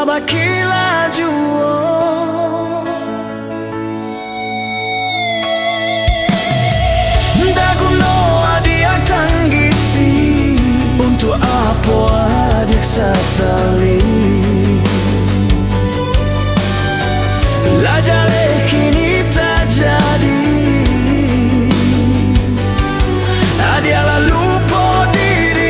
bakila juo. Ndaguno adik tanggisi, untuk apa adik sasali. Lajale kini tak jadi, adik lalu diri.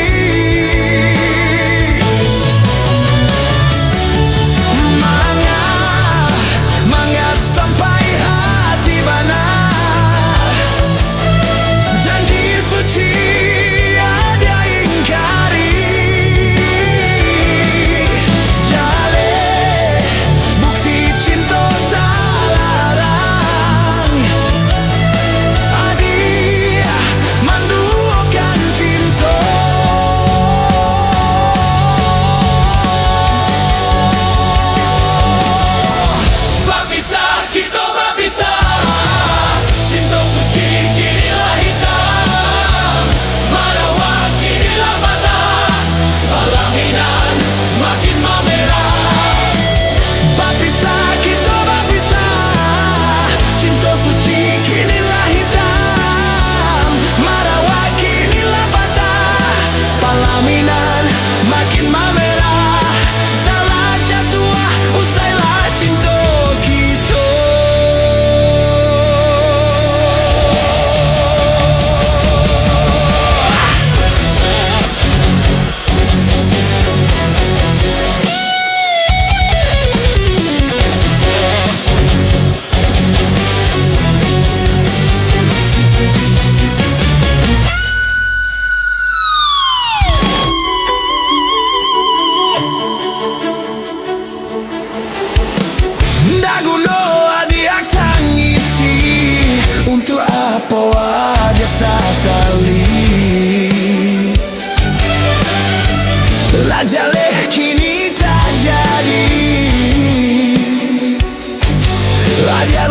Manga sampai hati bana, janji suci ada ingkari. Jale bukti cinta tak larang, adik mandukan cinta. Berpisah, kita berpisah. Cinta suci kinilah hitam, marawat kinilah patah, pelaminan makin memerah. Berpisah, kita berpisah. Cinta suci kinilah hitam, marawat kinilah patah, pelaminan makin memerah. Telah jatuh, usailah cinta kita. Ndaguno adik tangisi, untuk apa adik sasali. Lajale kini tak jadi, adik